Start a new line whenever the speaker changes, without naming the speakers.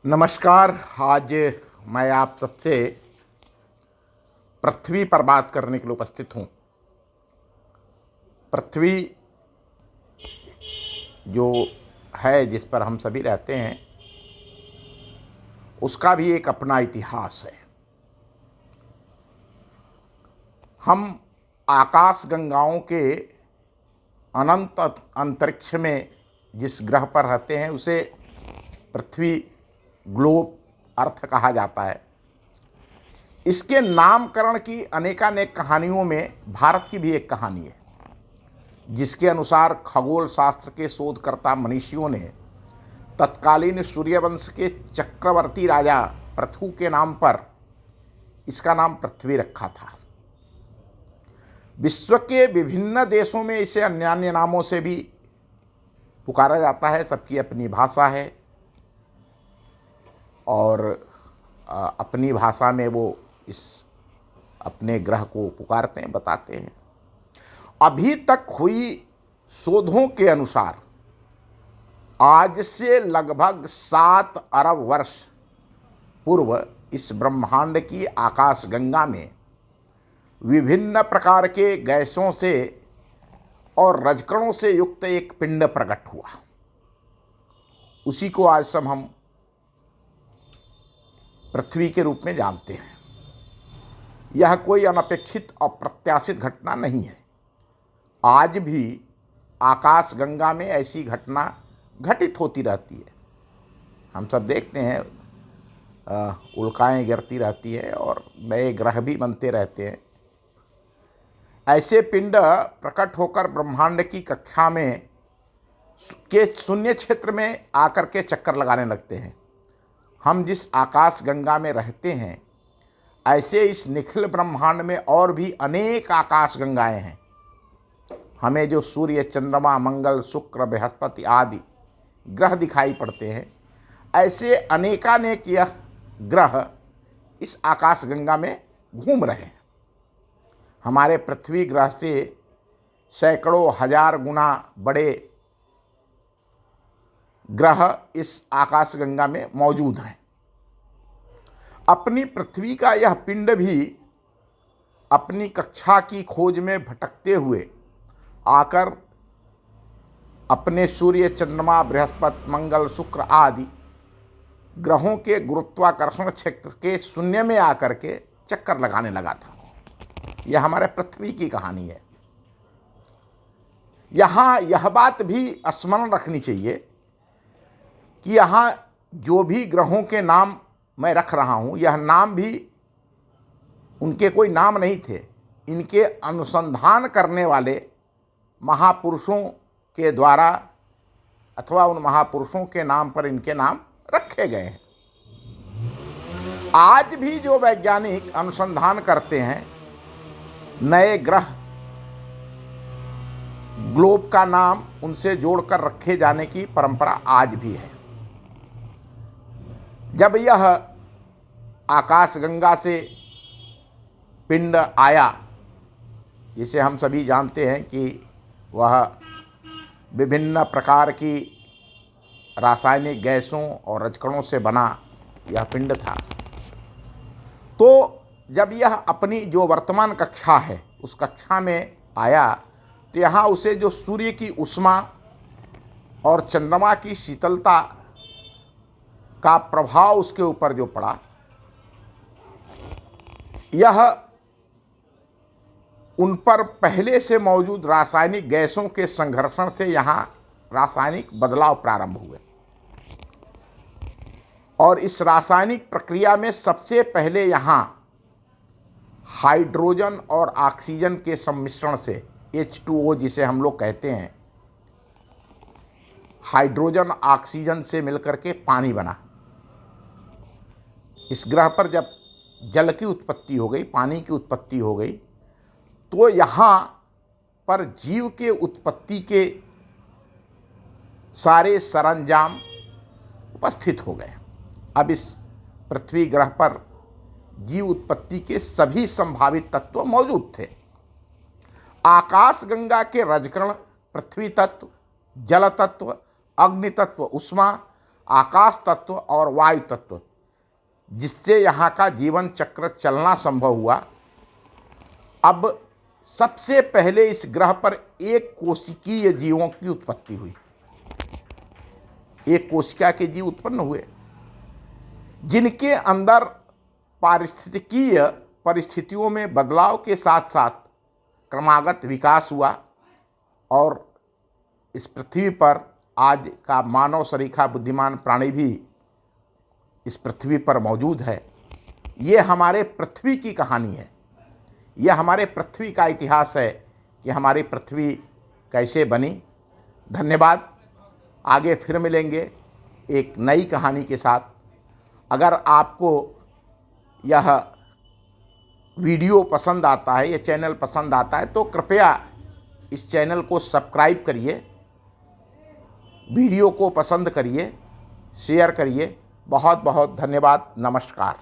नमस्कार। आज मैं आप सबसे पृथ्वी पर बात करने के लिए उपस्थित हूँ। पृथ्वी जो है, जिस पर हम सभी रहते हैं, उसका भी एक अपना इतिहास है। हम आकाश गंगाओं के अनंत अंतरिक्ष में जिस ग्रह पर रहते हैं उसे पृथ्वी, ग्लोब अर्थ कहा जाता है। इसके नामकरण की अनेकानेक कहानियों में भारत की भी एक कहानी है, जिसके अनुसार खगोल शास्त्र के शोधकर्ता मनीषियों ने तत्कालीन सूर्यवंश के चक्रवर्ती राजा पृथु के नाम पर इसका नाम पृथ्वी रखा था। विश्व के विभिन्न देशों में इसे अन्य अन्य नामों से भी पुकारा जाता है। सबकी अपनी भाषा है और अपनी भाषा में वो इस अपने ग्रह को पुकारते हैं, बताते हैं। अभी तक हुई शोधों के अनुसार आज से लगभग 7 अरब वर्ष पूर्व इस ब्रह्मांड की आकाश गंगा में विभिन्न प्रकार के गैसों से और रजकणों से युक्त एक पिंड प्रकट हुआ। उसी को आज सब हम पृथ्वी के रूप में जानते हैं। यह कोई अनपेक्षित अप्रत्याशित घटना नहीं है। आज भी आकाश गंगा में ऐसी घटना घटित होती रहती है। हम सब देखते हैं, उल्काएं गिरती रहती हैं और नए ग्रह भी बनते रहते हैं। ऐसे पिंड प्रकट होकर ब्रह्मांड की कक्षा में के शून्य क्षेत्र में आकर के चक्कर लगाने लगते हैं। हम जिस आकाश गंगा में रहते हैं, ऐसे इस निखिल ब्रह्मांड में और भी अनेक आकाश गंगाएं हैं। हमें जो सूर्य, चंद्रमा, मंगल, शुक्र, बृहस्पति आदि ग्रह दिखाई पड़ते हैं, ऐसे अनेकानेक यह ग्रह इस आकाश गंगा में घूम रहे हैं। हमारे पृथ्वी ग्रह से सैकड़ों हजार गुना बड़े ग्रह इस आकाश गंगा में मौजूद हैं। अपनी पृथ्वी का यह पिंड भी अपनी कक्षा की खोज में भटकते हुए आकर अपने सूर्य, चंद्रमा, बृहस्पति, मंगल, शुक्र आदि ग्रहों के गुरुत्वाकर्षण क्षेत्र के शून्य में आकर के चक्कर लगाने लगा था। यह हमारे पृथ्वी की कहानी है। यहाँ यह बात भी स्मरण रखनी चाहिए कि यहाँ जो भी ग्रहों के नाम मैं रख रहा हूँ, यह नाम भी उनके कोई नाम नहीं थे। इनके अनुसंधान करने वाले महापुरुषों के द्वारा अथवा उन महापुरुषों के नाम पर इनके नाम रखे गए हैं। आज भी जो वैज्ञानिक अनुसंधान करते हैं, नए ग्रह, ग्लोब का नाम उनसे जोड़कर रखे जाने की परंपरा आज भी है। जब यह आकाश गंगा से पिंड आया, जिसे हम सभी जानते हैं कि वह विभिन्न प्रकार की रासायनिक गैसों और रजकणों से बना यह पिंड था, तो जब यह अपनी जो वर्तमान कक्षा है उस कक्षा में आया, तो यहाँ उसे जो सूर्य की उष्मा और चंद्रमा की शीतलता का प्रभाव उसके ऊपर जो पड़ा, यह उन पर पहले से मौजूद रासायनिक गैसों के संघर्षण से यहाँ रासायनिक बदलाव प्रारंभ हुए। और इस रासायनिक प्रक्रिया में सबसे पहले यहाँ हाइड्रोजन और ऑक्सीजन के सम्मिश्रण से H2O जिसे हम लोग कहते हैं, हाइड्रोजन ऑक्सीजन से मिलकर के पानी बना। इस ग्रह पर जब जल की उत्पत्ति हो गई, पानी की उत्पत्ति हो गई, तो यहाँ पर जीव के उत्पत्ति के सारे सरंजाम उपस्थित हो गए। अब इस पृथ्वी ग्रह पर जीव उत्पत्ति के सभी संभावित तत्व मौजूद थे। आकाश गंगा के रजकण पृथ्वी तत्व, जल तत्व, अग्नि तत्व, उष्मा आकाश तत्व और वायु तत्व, जिससे यहाँ का जीवन चक्र चलना संभव हुआ। अब सबसे पहले इस ग्रह पर एक कोशिकीय जीवों की उत्पत्ति हुई। एक कोशिका के जीव उत्पन्न हुए जिनके अंदर पारिस्थितिकीय परिस्थितियों में बदलाव के साथ साथ क्रमागत विकास हुआ और इस पृथ्वी पर आज का मानव सरीखा बुद्धिमान प्राणी भी इस पृथ्वी पर मौजूद है। ये हमारे पृथ्वी की कहानी है, यह हमारे पृथ्वी का इतिहास है कि हमारी पृथ्वी कैसे बनी। धन्यवाद। आगे फिर मिलेंगे एक नई कहानी के साथ। अगर आपको यह वीडियो पसंद आता है, यह चैनल पसंद आता है, तो कृपया इस चैनल को सब्सक्राइब करिए, वीडियो को पसंद करिए, शेयर करिए। बहुत बहुत धन्यवाद। नमस्कार।